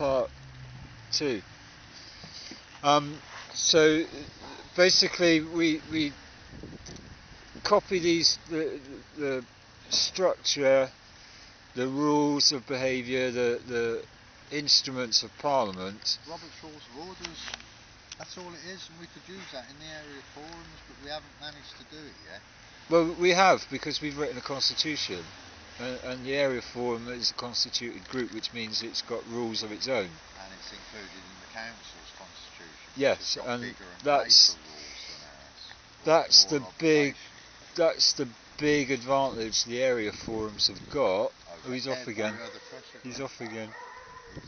part 2. So basically we copy the structure, the rules of behaviour, the instruments of Parliament. Robert's Rules of Orders, that's all it is, and we could use that in the area forums, but we haven't managed to do it yet. Well, we have, because we've written a constitution, and the area forum is a constituted group, which means it's got rules of its own. And it's included in the council's constitution. Yes, and bigger and that's the big advantage the area forums have got. Oh, he's off again. He's off again.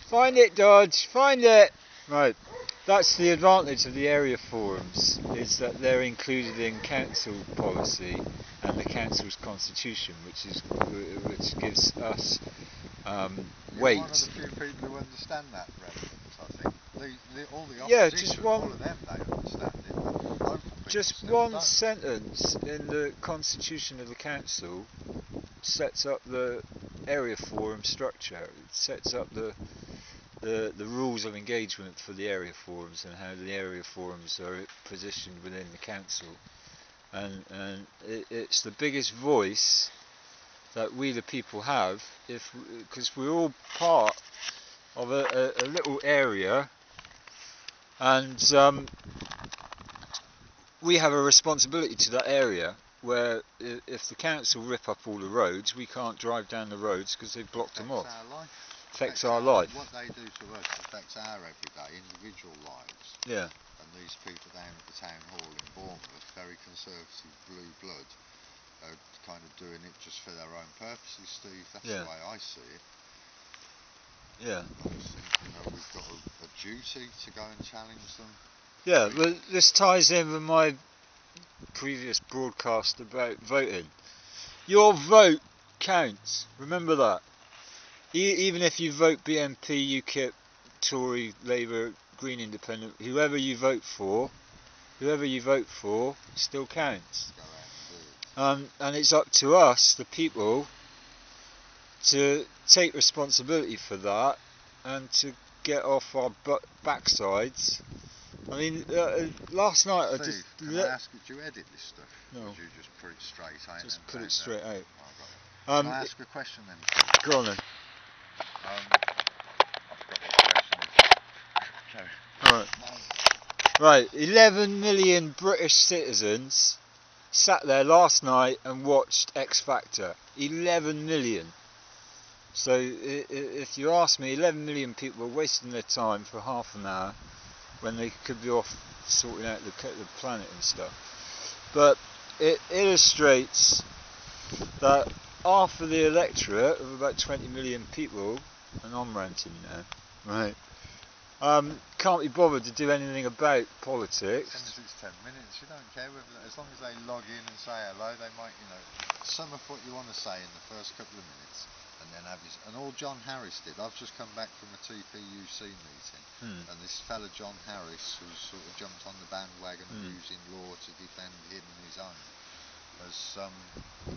Find it, Dodge. Find it. Right. That's the advantage of the area forums, is that they're included in council policy and the council's constitution, which gives us weight. You're one of the few people who understand that reference, I think. All the opposition, yeah, just one. All of them, they understand it. Local just one sentence in the constitution of the council sets up the area forum structure. It sets up the rules of engagement for the area forums and how the area forums are positioned within the council, and it's the biggest voice that we the people have, because we're all part of a little area, and we have a responsibility to that area, where if the council rip up all the roads, we can't drive down the roads because they've blocked them off. Affects our life. What they do to us affects our everyday, individual lives. Yeah. And these people down at the town hall in Bournemouth, very conservative blue blood, are kind of doing it just for their own purposes, Steve. That's the way I see it. Yeah. I think, we've got a duty to go and challenge them. Yeah, well, this ties in with my previous broadcast about voting. Your vote counts. Remember that. Even if you vote BNP, UKIP, Tory, Labour, Green Independent, whoever you vote for still counts. And it's up to us, the people, to take responsibility for that and to get off our backsides. I mean, last night Steve, can I ask you, do you edit this stuff? No. Or do you just put it straight out? Just put it straight out. Oh, can I ask a question then? Go on then. Right, 11 million British citizens sat there last night and watched X Factor. 11 million. So if you ask me, 11 million people were wasting their time for half an hour when they could be off sorting out the planet and stuff. But it illustrates that half of the electorate of about 20 million people, and I'm ranting now, right, can't be bothered to do anything about politics. As long as it's 10 minutes, you don't care whether, as long as they log in and say hello, they might, sum up what you want to say in the first couple of minutes, and then have his, and all John Harris did. I've just come back from a TPUC meeting, and this fella John Harris, who's sort of jumped on the bandwagon of using law to defend him and his own, has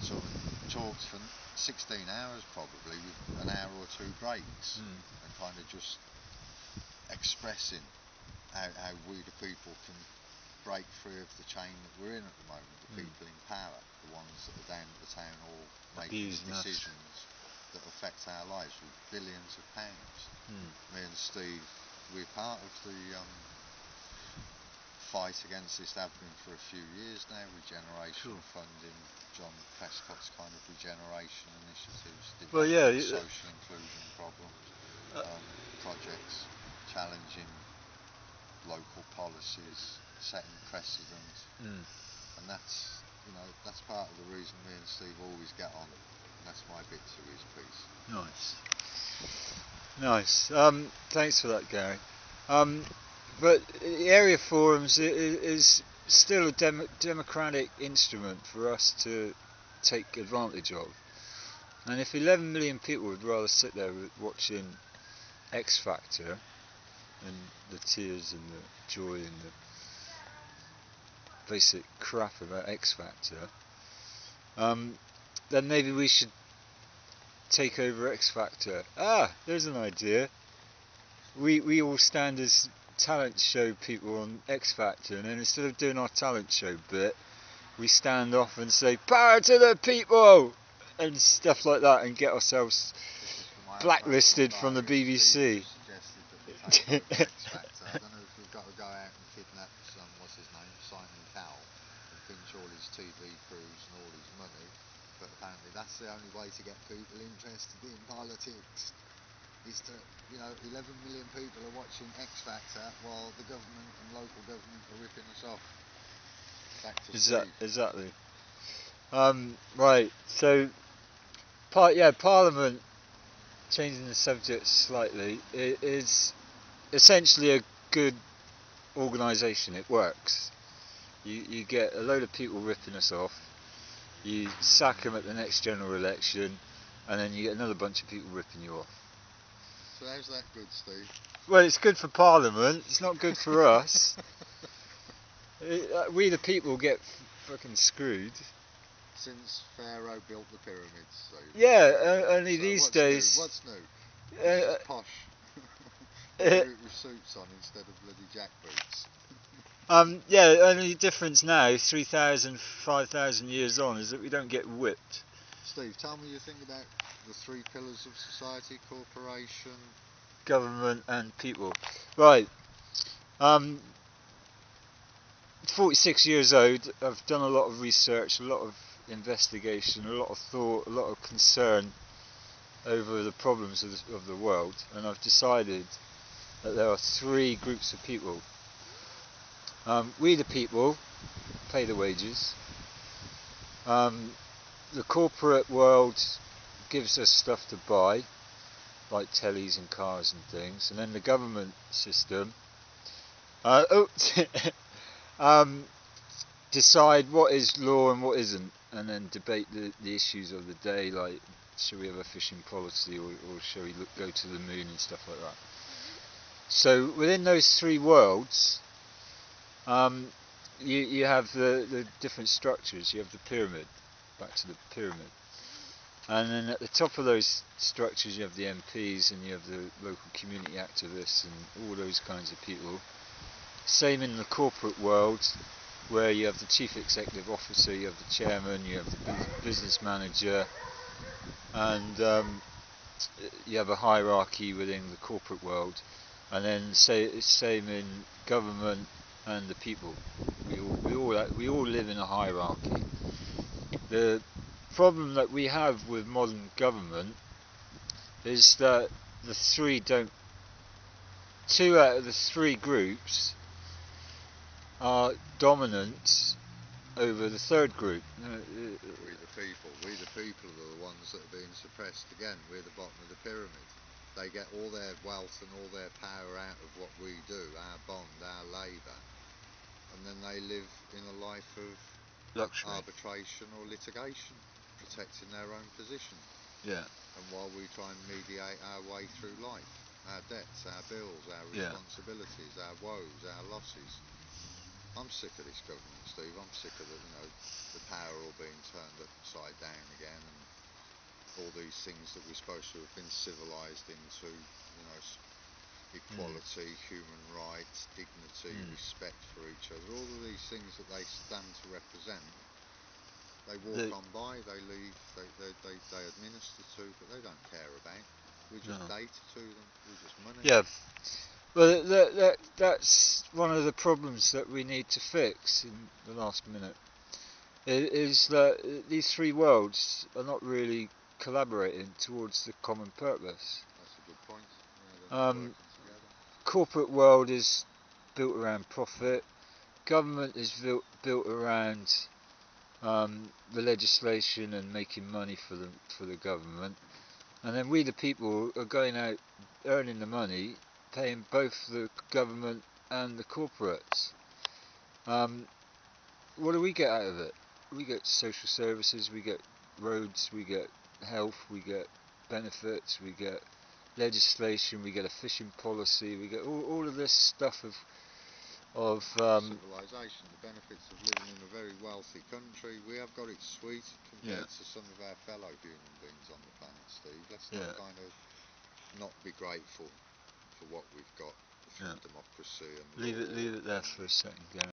sort of talked for 16 hours probably, with an hour or two breaks, and kind of just expressing how we the people can break free of the chain that we're in at the moment, the people in power, the ones that are down at the town hall making decisions that affect our lives with billions of pounds. Me and Steve, we're part of the fight against this, have been for a few years now. Regeneration funding, John Prescott's kind of regeneration initiatives, social inclusion projects, challenging local policies, setting precedent, and that's part of the reason me and Steve always get on. And that's my bit to his piece. Nice. Thanks for that, Gary. But the area forums is still a democratic instrument for us to take advantage of. And if 11 million people would rather sit there watching X Factor and the tears and the joy and the basic crap about X Factor, then maybe we should take over X Factor. There's an idea. we all stand as talent show people on X Factor, and then instead of doing our talent show bit, we stand off and say "Power to the people" and stuff like that, and get ourselves blacklisted from the BBC. I don't know if we've got to go out and kidnap what's his name, Simon Cowell, and pinch all his TV crews and all his money, but apparently that's the only way to get people interested in politics, is to, 11 million people are watching X Factor while the government and local government are ripping us off. Back to Steve. Exactly. Right, so Parliament, changing the subject slightly, it is essentially a good organisation. It works. You get a load of people ripping us off, you sack them at the next general election, and then you get another bunch of people ripping you off. So how's that good, Steve? Well, it's good for Parliament, it's not good for us. We the people get fucking screwed. Since Pharaoh built the pyramids, Steve. Yeah, only so these days. What's new? It's posh. With suits on instead of bloody jack boots. Only difference now, 3,000, 5,000 years on, is that we don't get whipped. Steve, tell me your thing about the three pillars of society: corporation, government and people. Right. 46 years old, I've done a lot of research, a lot of investigation, a lot of thought, a lot of concern over the problems of the world, and I've decided that there are three groups of people. We the people pay the wages. The corporate world gives us stuff to buy, like tellies and cars and things, and then the government system decide what is law and what isn't, and then debate the issues of the day, like should we have a fishing policy or shall we go to the moon and stuff like that. So within those three worlds, you have the different structures. You have the pyramid, back to the pyramid, and then at the top of those structures you have the MPs and you have the local community activists and all those kinds of people. Same in the corporate world, where you have the chief executive officer, you have the chairman, you have the business manager, and you have a hierarchy within the corporate world. And then same in government and the people. We all live in a hierarchy. The problem that we have with modern government is that two out of the three groups are dominant over the third group. We the people are the ones that are being suppressed again. We're the bottom of the pyramid. They get all their wealth and all their power out of what we do, our bond, our labour, and then they live in a life of luxury, arbitration or litigation, protecting their own position. Yeah. And while we try and mediate our way through life, our debts, our bills, our responsibilities, our woes, our losses. I'm sick of this government, Steve. I'm sick of the power all being turned upside down again, and all these things that we're supposed to have been civilised into, equality, human rights, dignity, respect for each other. All of these things that they stand to represent, they walk on by, they leave, they administer to, but they don't care about. We're just data to them. We're just money. Yeah. Well, that's one of the problems that we need to fix in the last minute, is that these three worlds are not really collaborating towards the common purpose. That's a good point. Yeah, they're not working together. Corporate world is built around profit. Government is built around the legislation and making money for the government, and then we the people are going out earning the money, paying both the government and the corporates. What do we get out of it? We get social services, we get roads, we get health, we get benefits, we get legislation, we get a fishing policy, we get all of this stuff of civilization, the benefits of living in a very wealthy country. We have got it sweet compared to some of our fellow human beings on the planet, Steve. Let's not kind of not be grateful. for what we've got, the free Yeah. democracy and Leave law it there and for a second, Gary.